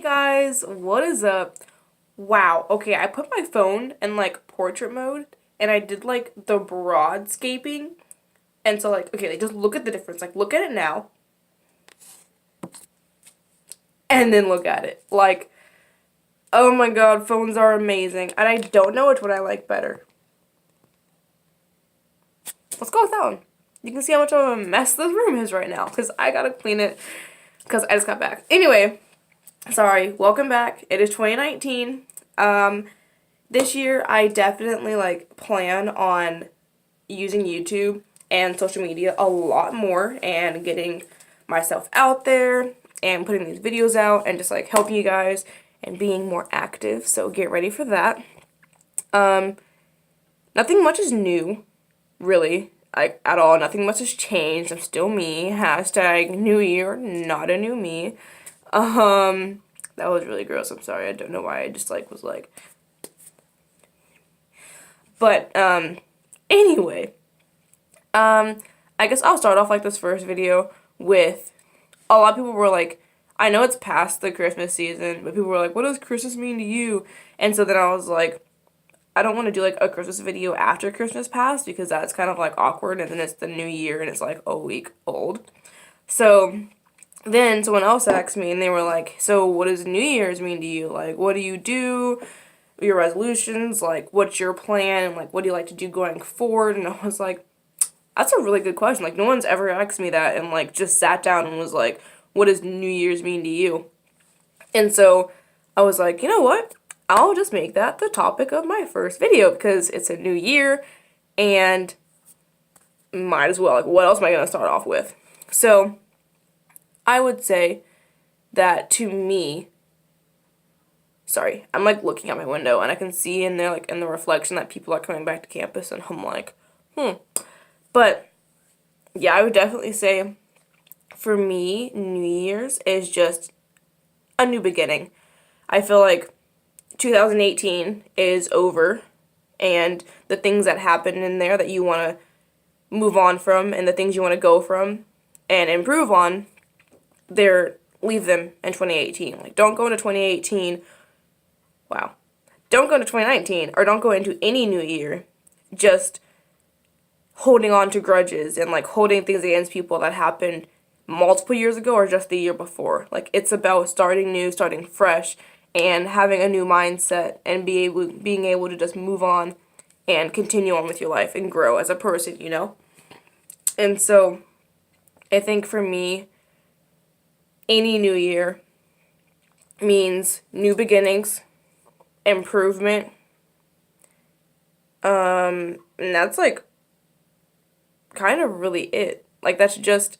Guys, what is up? Wow, okay, I put my phone in like portrait mode and I did like the broadscaping. And so like, okay, just look at the difference. Like look at it now and then look at it. Like, oh my god, phones are amazing. And I don't know which one I like better. Let's go with that one. You can see how much of a mess this room is right now because I gotta clean it because I just got back. Anyway, sorry, welcome back. It is 2019. This year I definitely like plan on using YouTube and social media a lot more and getting myself out there and putting these videos out and just like helping you guys and being more active. So get ready for that. Nothing much is new, really, like at all. Nothing much has changed. I'm still me. Hashtag new year, not a new me. That was really gross. I'm sorry. I don't know why I just like was like. But anyway, I guess I'll start off like this first video with a lot of people were like, I know it's past the Christmas season, but people were like, what does Christmas mean to you? And so then I was like, I don't want to do like a Christmas video after Christmas passed because that's kind of like awkward and then it's the new year and it's like a week old. So then someone else asked me and they were like, so what does New Year's mean to you? Like, what do you do? Your resolutions? Like, what's your plan? And like, what do you like to do going forward? And I was like, that's a really good question. Like, no one's ever asked me that and like just sat down and was like, what does New Year's mean to you? And so I was like, you know what? I'll just make that the topic of my first video because it's a new year and might as well. Like, what else am I going to start off with? So I would say that to me, sorry, I'm like looking out my window and I can see in there, like in the reflection, that people are coming back to campus and I'm like, But yeah, I would definitely say for me, New Year's is just a new beginning. I feel like 2018 is over and the things that happened in there that you want to move on from and the things you want to go from and improve on, leave them in 2018. Like, don't go into 2018, wow. Don't go into 2019 or don't go into any new year just holding on to grudges and like holding things against people that happened multiple years ago or just the year before. Like, it's about starting new, starting fresh, and having a new mindset and being able to just move on and continue on with your life and grow as a person, you know? And so I think for me, any new year means new beginnings, improvement, and that's like kind of really it. Like, that's just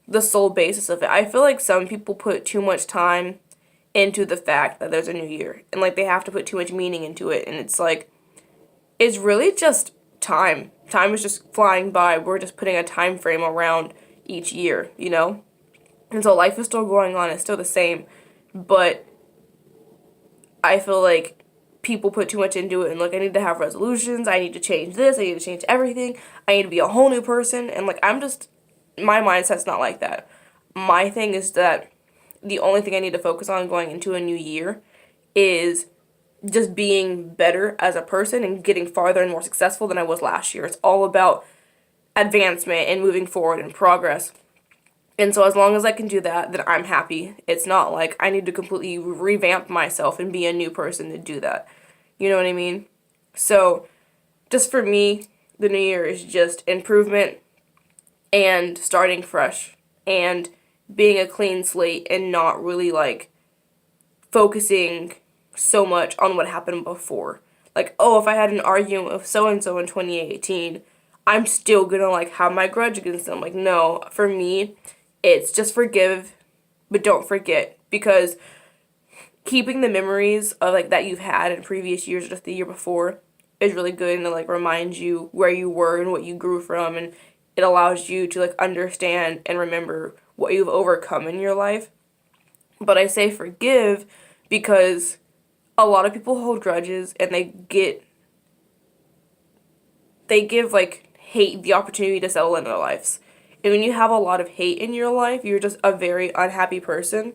the sole basis of it. I feel like some people put too much time into the fact that there's a new year and like they have to put too much meaning into it, and it's like, it's really just time. Time is just flying by. We're just putting a time frame around each year, you know? And so life is still going on, it's still the same, but I feel like people put too much into it and like, I need to have resolutions, I need to change this, I need to change everything, I need to be a whole new person, and like, my mindset's not like that. My thing is that the only thing I need to focus on going into a new year is just being better as a person and getting farther and more successful than I was last year. It's all about advancement and moving forward and progress. And so as long as I can do that, then I'm happy. It's not like I need to completely revamp myself and be a new person to do that. You know what I mean? So just for me, the new year is just improvement and starting fresh and being a clean slate and not really like focusing so much on what happened before. Like, oh, if I had an argument with so-and-so in 2018, I'm still gonna like have my grudge against them. Like, no, for me, it's just forgive, but don't forget, because keeping the memories of like that you've had in previous years or just the year before is really good, and it like reminds you where you were and what you grew from, and it allows you to like understand and remember what you've overcome in your life. But I say forgive because a lot of people hold grudges and they give like hate the opportunity to settle in their lives. And when you have a lot of hate in your life, you're just a very unhappy person.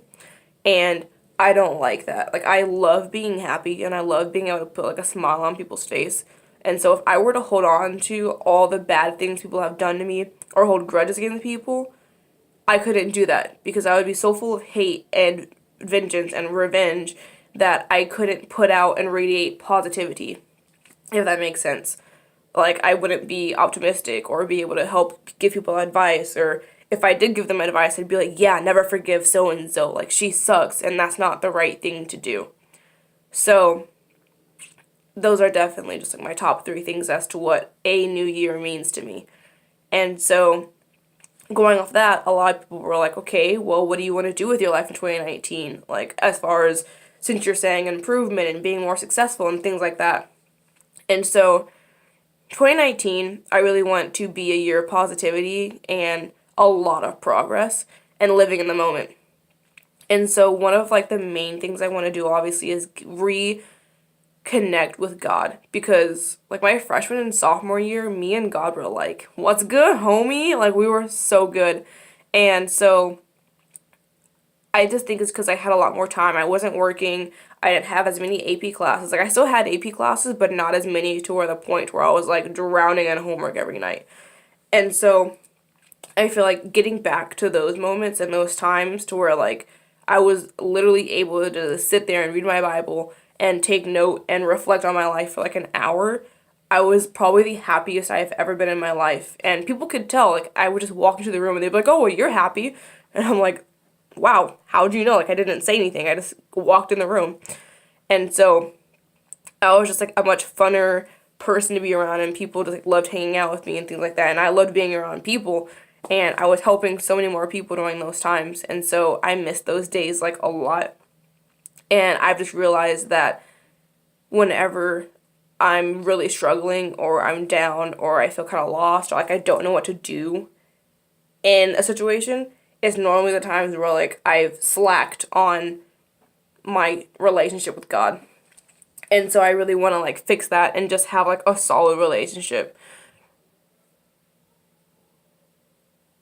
And I don't like that. Like, I love being happy and I love being able to put like a smile on people's face. And so if I were to hold on to all the bad things people have done to me or hold grudges against people, I couldn't do that because I would be so full of hate and vengeance and revenge that I couldn't put out and radiate positivity, if that makes sense. Like, I wouldn't be optimistic or be able to help give people advice, or if I did give them advice, I'd be like, yeah, never forgive so and so. Like, she sucks, and that's not the right thing to do. So, those are definitely just like my top three things as to what a new year means to me. And so, going off that, a lot of people were like, okay, well, what do you want to do with your life in 2019? Like, as far as since you're saying improvement and being more successful and things like that. And so, 2019, I really want to be a year of positivity and a lot of progress and living in the moment. And so, one of like the main things I want to do, obviously, is reconnect with God, because like my freshman and sophomore year, me and God were like, "What's good, homie?" Like, we were so good. And so I just think it's because I had a lot more time. I wasn't working. I didn't have as many AP classes. Like, I still had AP classes, but not as many to where the point where I was like drowning in homework every night. And so I feel like getting back to those moments and those times to where like I was literally able to just sit there and read my Bible and take note and reflect on my life for like an hour. I was probably the happiest I've ever been in my life. And people could tell, like, I would just walk into the room and they'd be like, "Oh, well, you're happy." And I'm like, "Wow, how do you know?" Like, I didn't say anything. I just walked in the room. And so I was just like a much funner person to be around, and people just like loved hanging out with me and things like that. And I loved being around people, and I was helping so many more people during those times. And so I missed those days like a lot. And I've just realized that whenever I'm really struggling or I'm down or I feel kind of lost or like I don't know what to do in a situation, it's normally the times where like I've slacked on my relationship with God. And so I really want to like fix that and just have like a solid relationship.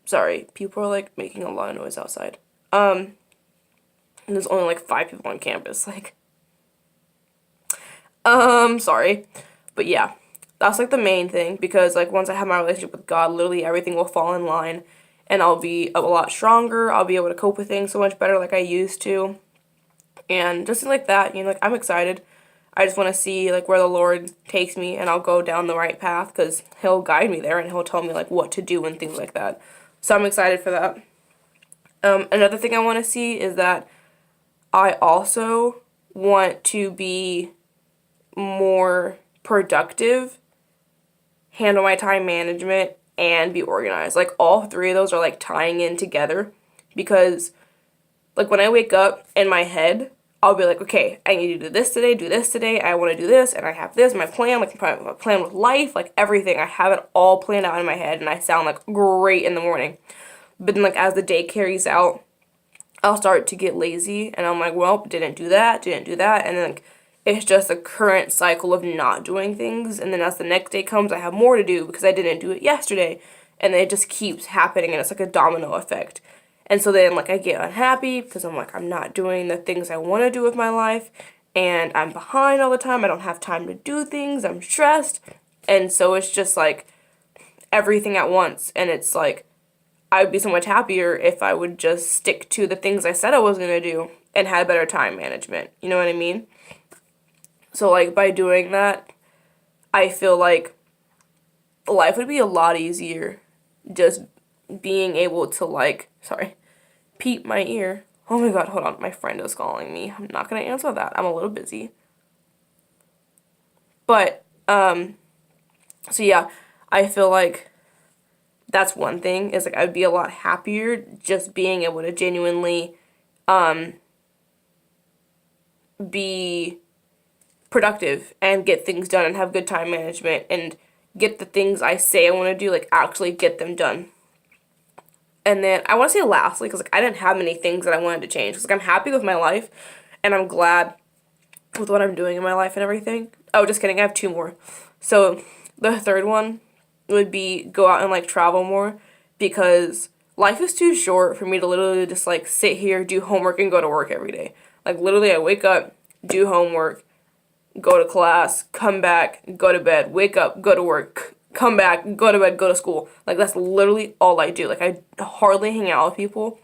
Sorry, people are like making a lot of noise outside. And there's only like 5 people on campus. Like, sorry. But yeah, that's like the main thing, because like once I have my relationship with God, literally everything will fall in line and I'll be a lot stronger. I'll be able to cope with things so much better like I used to. And just like that, like I'm excited. I just want to see like where the Lord takes me, and I'll go down the right path because he'll guide me there and he'll tell me like what to do and things like that. So I'm excited for that. Another thing I want to see is that I also want to be more productive, handle my time management, and be organized. Like, all three of those are like tying in together, because like when I wake up in my head, I'll be like, okay, I need to do this today, I want to do this, and I have this, my plan, like my plan with life, like everything. I have it all planned out in my head, and I sound like great in the morning. But then like as the day carries out, I'll start to get lazy, and I'm like, well, didn't do that, and then like it's just a current cycle of not doing things, and then as the next day comes, I have more to do because I didn't do it yesterday, and then it just keeps happening, and it's like a domino effect. And so then like I get unhappy because I'm like, I'm not doing the things I want to do with my life, and I'm behind all the time. I don't have time to do things. I'm stressed. And so it's just like everything at once, and it's like I would be so much happier if I would just stick to the things I said I was going to do and had better time management. You know what I mean? So, like, by doing that, I feel like life would be a lot easier just being able to, like, sorry, peep my ear. Oh my god, hold on, my friend is calling me. I'm not going to answer that. I'm a little busy. But, so yeah, I feel like that's one thing, is like I would be a lot happier just being able to genuinely be productive and get things done and have good time management and get the things I say I want to do, like actually get them done. And then I want to say lastly, because like I didn't have many things that I wanted to change, because like I'm happy with my life and I'm glad with what I'm doing in my life and everything. Oh, just kidding, I have two more. So the third one would be go out and like travel more, because life is too short for me to literally just like sit here, do homework, and go to work every day. Like, literally, I wake up, do homework, go to class, come back, go to bed, wake up, go to work, come back, go to bed, go to school. Like, that's literally all I do. Like, I hardly hang out with people.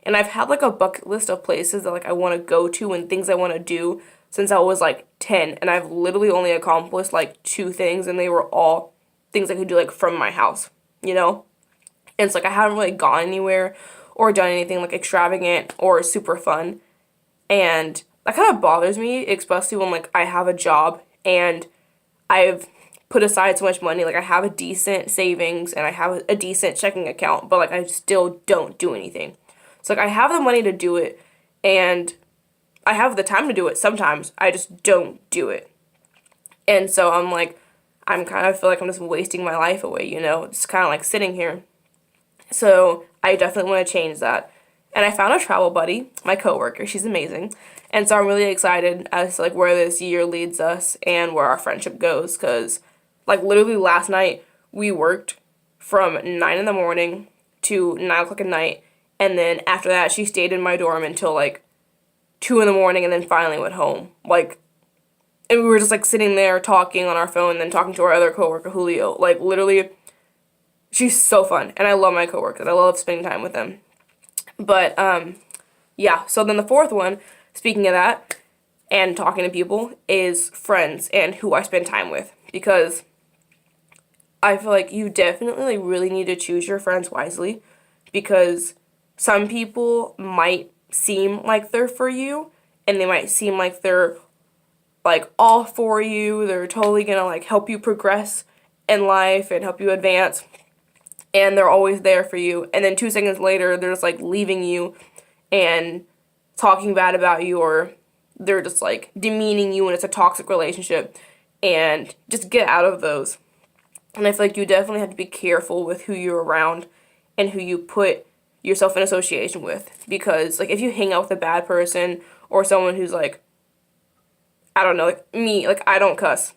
And I've had, like, a bucket list of places that, like, I want to go to and things I want to do since I was, like, 10. And I've literally only accomplished, like, 2 things, and they were all things I could do, like, from my house, you know? And it's like I haven't really gone anywhere or done anything, like, extravagant or super fun. And that kind of bothers me, especially when, like, I have a job and I've put aside so much money. Like, I have a decent savings and I have a decent checking account, but, like, I still don't do anything. So, like, I have the money to do it and I have the time to do it sometimes. I just don't do it. And so I'm like, I'm kind of feel like I'm just wasting my life away, you know? It's kind of like sitting here. So I definitely want to change that. And I found a travel buddy, my coworker. She's amazing. And so I'm really excited as to, like, where this year leads us and where our friendship goes. Because, like, literally last night, we worked from 9 in the morning to 9 o'clock at night. And then after that, she stayed in my dorm until, like, 2 in the morning and then finally went home. Like, and we were just, like, sitting there talking on our phone and then talking to our other coworker, Julio. Like, literally, she's so fun. And I love my coworkers. I love spending time with them. But, yeah. So then the fourth one, speaking of that, and talking to people, is friends and who I spend time with. Because I feel like you definitely, like, really need to choose your friends wisely. Because some people might seem like they're for you, and they might seem like they're, like, all for you. They're totally gonna, like, help you progress in life and help you advance. And they're always there for you. And then 2 seconds later, they're just, like, leaving you and talking bad about you, or they're just, like, demeaning you, and it's a toxic relationship. And just get out of those. And I feel like you definitely have to be careful with who you're around and who you put yourself in association with. Because, like, if you hang out with a bad person or someone who's, like, I don't know, like me, like, I don't cuss.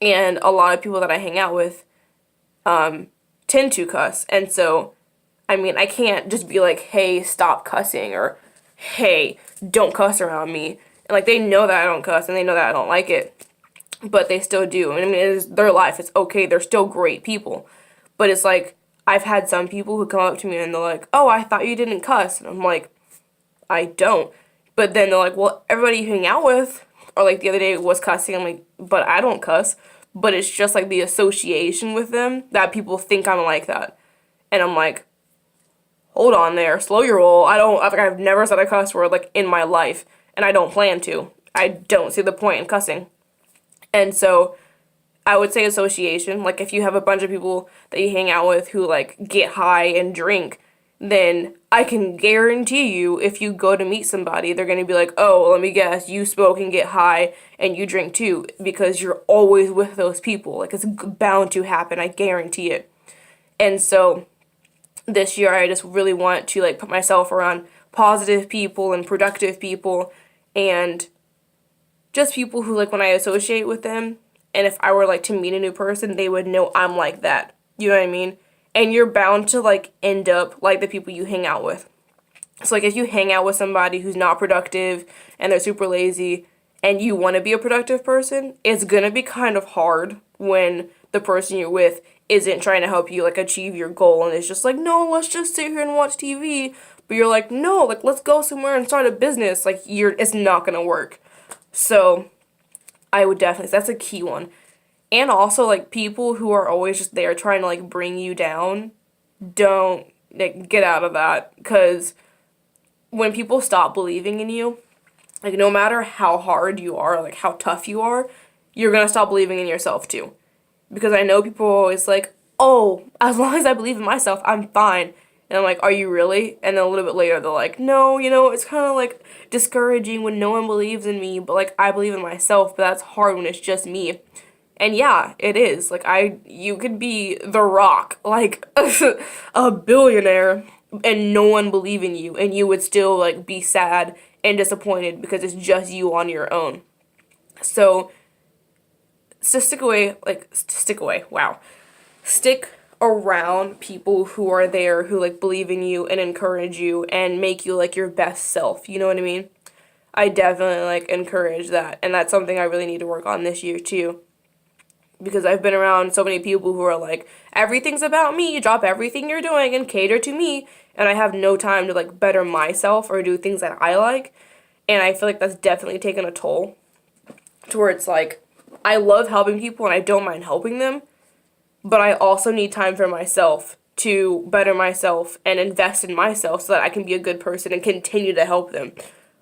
And a lot of people that I hang out with tend to cuss. And so, I mean, I can't just be like, hey, stop cussing, or hey, don't cuss around me. And, like, they know that I don't cuss and they know that I don't like it. But they still do. And I mean, it is their life. It's okay. They're still great people. But it's like, I've had some people who come up to me and they're like, oh, I thought you didn't cuss. And I'm like, I don't. But then they're like, well, everybody you hang out with, or, like, the other day was cussing. I'm like, but I don't cuss. But it's just, like, the association with them that people think I'm like that. And I'm like, hold on there, slow your roll. I've never said a cuss word, like, in my life. And I don't plan to. I don't see the point in cussing. And so I would say association. Like, if you have a bunch of people that you hang out with who, like, get high and drink, then I can guarantee you if you go to meet somebody, they're going to be like, oh, let me guess, you smoke and get high and you drink too, because you're always with those people. Like, it's bound to happen. I guarantee it. And so this year I just really want to, like, put myself around positive people and productive people, and just people who, like, when I associate with them, and if I were, like, to meet a new person, they would know I'm like that. You know what I mean? And you're bound to, like, end up like the people you hang out with. So, like, if you hang out with somebody who's not productive and they're super lazy and you want to be a productive person, it's gonna be kind of hard when the person you're with isn't trying to help you, like, achieve your goal, and it's just like, no, let's just sit here and watch TV. But you're like, no, like, let's go somewhere and start a business. Like, it's not gonna work. So I would definitely, that's a key one. And also, like, people who are always just there trying to, like, bring you down, don't, like, get out of that. Because when people stop believing in you, like, no matter how hard you are, like, how tough you are, you're gonna stop believing in yourself too. Because I know people are always like, oh, as long as I believe in myself, I'm fine. And I'm like, are you really? And then a little bit later, they're like, no, you know, it's kind of, like, discouraging when no one believes in me, but, like, I believe in myself, but that's hard when it's just me. And yeah, it is. Like, you could be The Rock, like, a billionaire, and no one believe in you, and you would still, like, be sad and disappointed because it's just you on your own. So, stick away, wow. Stick around people who are there, who, like, believe in you and encourage you and make you, like, your best self, you know what I mean? I definitely like encourage that, and that's something I really need to work on this year too. Because I've been around so many people who are like, everything's about me, drop everything you're doing and cater to me, and I have no time to like better myself or do things that I like, and I feel like that's definitely taken a toll to where it's like, I love helping people and I don't mind helping them, but I also need time for myself to better myself and invest in myself so that I can be a good person and continue to help them.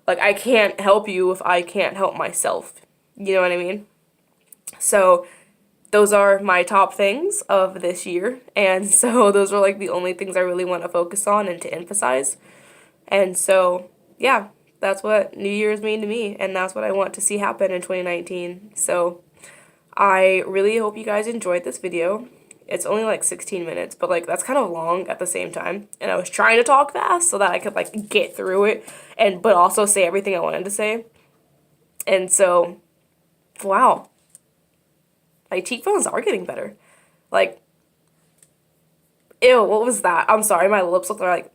Like, I can't help you if I can't help myself. You know what I mean? So, those are my top things of this year. And so, those are like the only things I really want to focus on and to emphasize. And so, yeah, that's what New Year's mean to me. And that's what I want to see happen in 2019. So, I really hope you guys enjoyed this video. It's only like 16 minutes, but like that's kind of long at the same time. And I was trying to talk fast so that I could like get through it and but also say everything I wanted to say. And so, wow. My cheekbones are getting better. Like, ew, what was that? I'm sorry, my lips look like,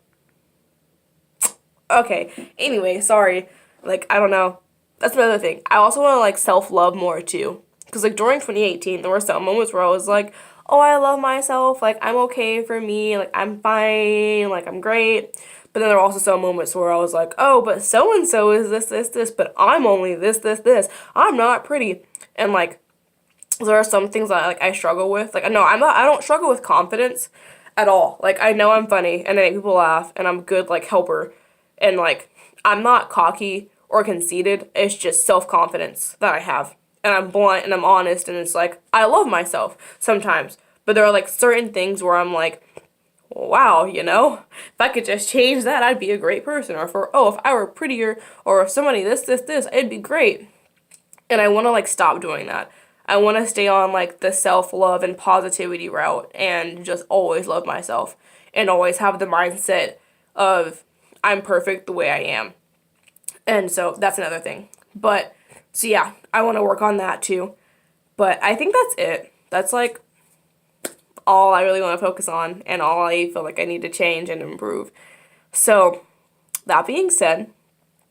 okay. Anyway, sorry. Like, I don't know. That's another thing. I also want to like self-love more too. Because like during 2018, there were some moments where I was like, oh, I love myself, like, I'm okay for me, like, I'm fine, like, I'm great. But then there were also some moments where I was like, oh, but so-and-so is this, but I'm only this. I'm not pretty. And, like, there are some things that, like, I struggle with. Like, no, I don't struggle with confidence at all. Like, I know I'm funny, and I make people laugh, and I'm a good, like, helper. And, like, I'm not cocky or conceited. It's just self-confidence that I have. And I'm blunt and I'm honest, and it's like, I love myself sometimes. But there are like certain things where I'm like, wow, you know, if I could just change that, I'd be a great person. Or if I were prettier, or if somebody this, it'd be great. And I want to like stop doing that. I want to stay on like the self-love and positivity route and just always love myself and always have the mindset of I'm perfect the way I am. And so that's another thing. But so yeah, I want to work on that too. But I think that's it. That's like all I really want to focus on and all I feel like I need to change and improve. So that being said,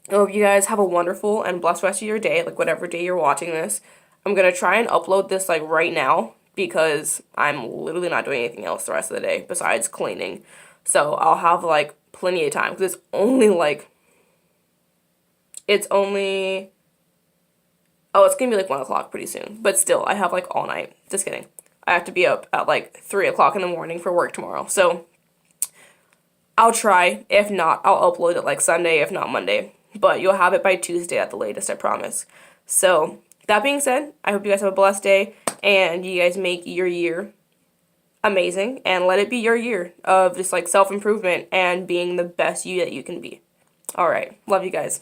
I hope you guys have a wonderful and blessed rest of your day, like whatever day you're watching this. I'm going to try and upload this like right now because I'm literally not doing anything else the rest of the day besides cleaning. So I'll have like plenty of time because it's only oh, it's gonna be like 1 o'clock pretty soon. But still, I have like all night. Just kidding. I have to be up at like 3 o'clock in the morning for work tomorrow. So I'll try. If not, I'll upload it like Sunday, if not Monday. But you'll have it by Tuesday at the latest, I promise. So that being said, I hope you guys have a blessed day and you guys make your year amazing and let it be your year of just like self-improvement and being the best you that you can be. All right. Love you guys.